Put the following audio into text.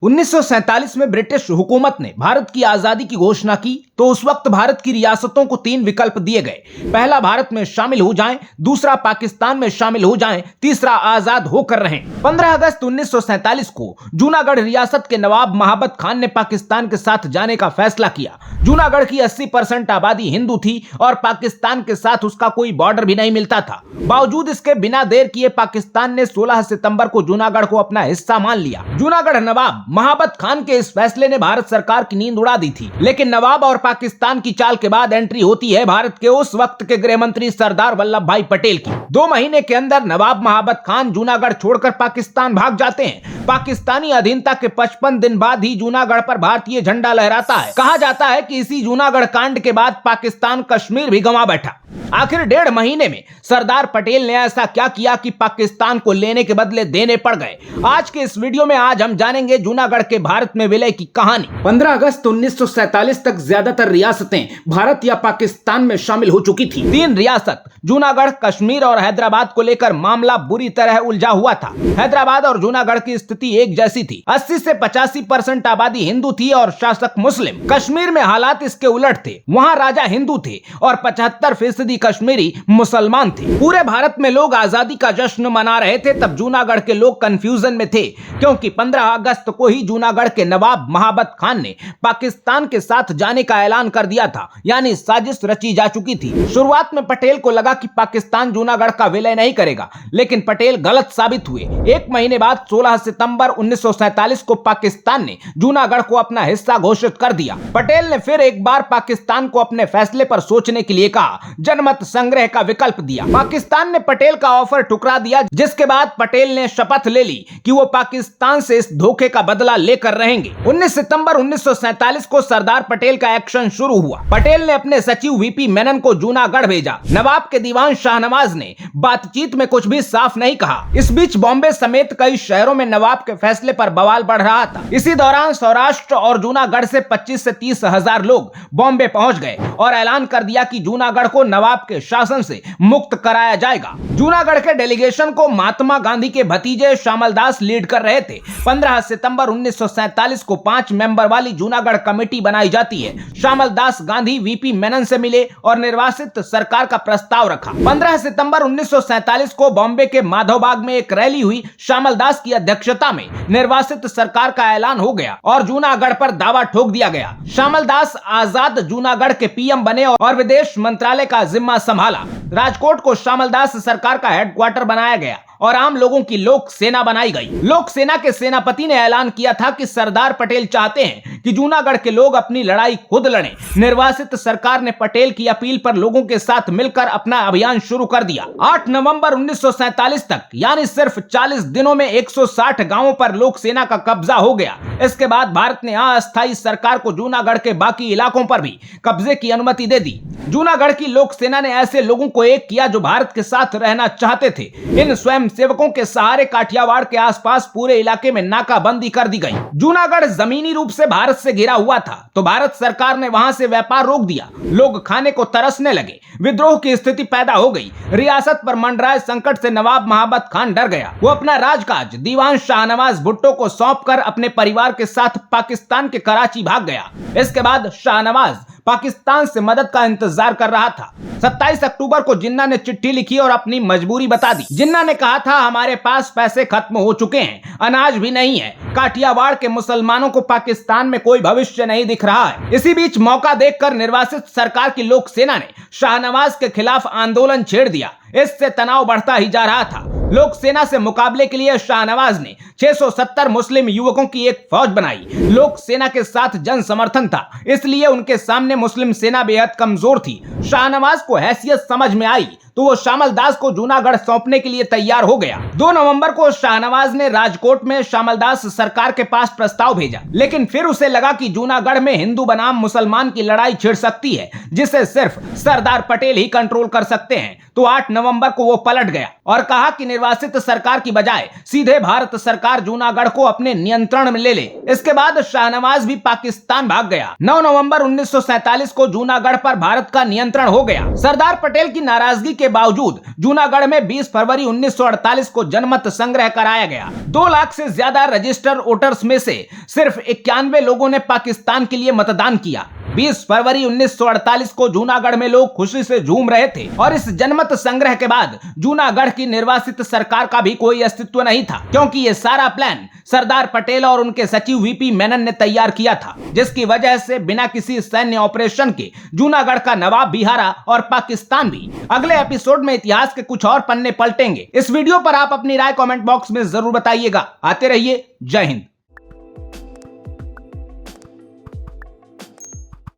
1947 में ब्रिटिश हुकूमत ने भारत की आजादी की घोषणा की तो उस वक्त भारत की रियासतों को 3 विकल्प दिए गए। पहला, भारत में शामिल हो जाएं, दूसरा, पाकिस्तान में शामिल हो जाएं, तीसरा, आजाद होकर रहें। 15 अगस्त 1947 को जूनागढ़ रियासत के नवाब महाबत खान ने पाकिस्तान के साथ जाने का फैसला किया। जूनागढ़ की 80% आबादी हिंदू थी और पाकिस्तान के साथ उसका कोई बॉर्डर भी नहीं मिलता था। बावजूद इसके बिना देर किए पाकिस्तान ने 16 सितंबर को जूनागढ़ को अपना हिस्सा मान लिया। जूनागढ़ नवाब महाबत खान के इस फैसले ने भारत सरकार की नींद उड़ा दी थी, लेकिन नवाब और पाकिस्तान की चाल के बाद एंट्री होती है भारत के उस वक्त के गृह मंत्री सरदार वल्लभ भाई पटेल की। 2 महीने के अंदर नवाब महाबत खान जूनागढ़ छोड़कर पाकिस्तान भाग जाते हैं। पाकिस्तानी अधीनता के 55 दिन बाद ही जूनागढ़ पर भारतीय झंडा लहराता है। कहा जाता है कि इसी जूनागढ़ कांड के बाद पाकिस्तान कश्मीर भी गंवा बैठा। आखिर 1.5 महीने में सरदार पटेल ने ऐसा क्या किया कि पाकिस्तान को लेने के बदले देने पड़ गए। आज के इस वीडियो में आज हम जानेंगे जूनागढ़ के भारत में विलय की कहानी। 15 अगस्त 1947 तक ज्यादातर रियासतें भारत या पाकिस्तान में शामिल हो चुकी थी। 3 रियासत जूनागढ़, कश्मीर और हैदराबाद को लेकर मामला बुरी तरह उलझा हुआ था। हैदराबाद और जूनागढ़ की स्थिति एक जैसी थी। 80 से 85% आबादी हिंदू थी और शासक मुस्लिम। कश्मीर में हालात इसके उलट थे। वहाँ राजा हिंदू थे और 75% कश्मीरी मुसलमान थे। पूरे भारत में लोग आजादी का जश्न मना रहे थे, तब जूनागढ़ के लोग कंफ्यूजन में थे, क्योंकि 15 अगस्त को ही जूनागढ़ के नवाब महाबत खान ने पाकिस्तान के साथ जाने का ऐलान कर दिया था, यानी साजिश रची जा चुकी थी। शुरुआत में पटेल को लगा कि पाकिस्तान जूनागढ़ का विलय नहीं करेगा, लेकिन पटेल गलत साबित हुए। 1 महीने बाद 16 सितंबर 1947 को पाकिस्तान ने जूनागढ़ को अपना हिस्सा घोषित कर दिया। पटेल ने फिर एक बार पाकिस्तान को अपने फैसले पर सोचने के लिए कहा। जनमत संग्रह का विकल्प दिया। पाकिस्तान ने पटेल का ऑफर ठुकरा दिया, जिसके बाद पटेल ने शपथ ले ली कि वो पाकिस्तान से इस धोखे का बदला लेकर रहेंगे। 19 सितंबर 1947 को सरदार पटेल का एक्शन शुरू हुआ। पटेल ने अपने सचिव वीपी मेनन को जूनागढ़ भेजा। नवाब के दीवान शाहनवाज ने बातचीत में कुछ भी साफ नहीं कहा। इस बीच बॉम्बे समेत कई शहरों में नवाब के फैसले पर बवाल बढ़ रहा था। इसी दौरान सौराष्ट्र और जूनागढ़ से 25 से 30 हजार लोग बॉम्बे पहुंच गए और ऐलान कर दिया कि जूनागढ़ को नवाब के शासन से मुक्त कराया जाएगा। जूनागढ़ के डेलीगेशन को महात्मा गांधी के भतीजे श्यामल दास लीड कर रहे थे। 15 सितंबर 1947 को 5 मेंबर वाली जूनागढ़ कमेटी बनाई जाती है। श्यामल दास गांधी वीपी मेनन से मिले और निर्वासित सरकार का प्रस्ताव रखा। 15 सितंबर 1947 को बॉम्बे के माधवबाग में एक रैली हुई। श्यामल दास की अध्यक्षता में निर्वासित सरकार का ऐलान हो गया और जूनागढ़ पर दावा ठोक दिया गया। श्यामल दास आजाद जूनागढ़ के पीएम बने और विदेश मंत्रालय का जिम्मा संभाला। राजकोट को श्यामल दास सरकार का हेडक्वार्टर बनाया गया और आम लोगों की लोक सेना बनाई गई। लोक सेना के सेनापति ने ऐलान किया था कि सरदार पटेल चाहते हैं कि जूनागढ़ के लोग अपनी लड़ाई खुद लड़ें। निर्वासित सरकार ने पटेल की अपील पर लोगों के साथ मिलकर अपना अभियान शुरू कर दिया। 8 नवंबर 1947 तक, यानी सिर्फ 40 दिनों में 160 गांवों पर लोक सेना का कब्जा हो गया। इसके बाद भारत ने अस्थायी सरकार को जूनागढ़ के बाकी इलाकों पर भी कब्जे की अनुमति दे दी। जूनागढ़ की लोक सेना ने ऐसे लोगों को एक किया जो भारत के साथ रहना चाहते थे। इन स्वयं सेवकों के सहारे काठियावाड़ के आसपास पूरे इलाके में नाकाबंदी कर दी गई। जूनागढ़ जमीनी रूप से भारत से घिरा हुआ था, तो भारत सरकार ने वहां से व्यापार रोक दिया। लोग खाने को तरसने लगे। विद्रोह की स्थिति पैदा हो गई। रियासत पर मंडराए संकट से नवाब महाबत खान डर गया। वो अपना राजकाज दीवान शाहनवाज भुट्टो को सौंपकर अपने परिवार के साथ पाकिस्तान के कराची भाग गया। इसके बाद शाहनवाज पाकिस्तान से मदद का इंतजार कर रहा था। 27 अक्टूबर को जिन्ना ने चिट्ठी लिखी और अपनी मजबूरी बता दी। जिन्ना ने कहा था, हमारे पास पैसे खत्म हो चुके हैं, अनाज भी नहीं है। काठियावाड़ के मुसलमानों को पाकिस्तान में कोई भविष्य नहीं दिख रहा है। इसी बीच मौका देखकर निर्वासित सरकार की लोक सेना ने शाहनवाज के खिलाफ आंदोलन छेड़ दिया। इससे तनाव बढ़ता ही जा रहा था। लोक सेना से मुकाबले के लिए शाहनवाज ने 670 मुस्लिम युवकों की एक फौज बनाई। लोक सेना के साथ जन समर्थन था, इसलिए उनके सामने मुस्लिम सेना बेहद कमजोर थी। शाहनवाज को हैसियत समझ में आई तो वो श्यामल दास को जूनागढ़ सौंपने के लिए तैयार हो गया। 2 नवंबर को शाहनवाज ने राजकोट में श्यामल दास सरकार के पास प्रस्ताव भेजा, लेकिन फिर उसे लगा कि जूनागढ़ में हिंदू बनाम मुसलमान की लड़ाई छिड़ सकती है, जिसे सिर्फ सरदार पटेल ही कंट्रोल कर सकते हैं। तो तो 8 नवंबर को वो पलट गया और कहा कि निर्वासित सरकार की बजाय सीधे भारत सरकार जूनागढ़ को अपने नियंत्रण में ले ले। इसके बाद शाहनवाज भी पाकिस्तान भाग गया। 9 नवंबर 1947 को जूनागढ़ पर भारत का नियंत्रण हो गया। सरदार पटेल की नाराजगी के बावजूद जूनागढ़ में 20 फरवरी 1948 को जनमत संग्रह कराया गया। 2 लाख से ज्यादा रजिस्टर्ड वोटर्स में से सिर्फ 91 लोगों ने पाकिस्तान के लिए मतदान किया। 20 फरवरी 1948 को जूनागढ़ में लोग खुशी से झूम रहे थे और इस जनमत संग्रह के बाद जूनागढ़ की निर्वासित सरकार का भी कोई अस्तित्व नहीं था, क्योंकि ये सारा प्लान सरदार पटेल और उनके सचिव वीपी मेनन ने तैयार किया था, जिसकी वजह से बिना किसी सैन्य ऑपरेशन के जूनागढ़ का नवाब भी हारा और पाकिस्तान भी। अगले एपिसोड में इतिहास के कुछ और पन्ने पलटेंगे। इस वीडियो पर आप अपनी राय कमेंट बॉक्स में जरूर बताइएगा। आते रहिए। जय हिंद।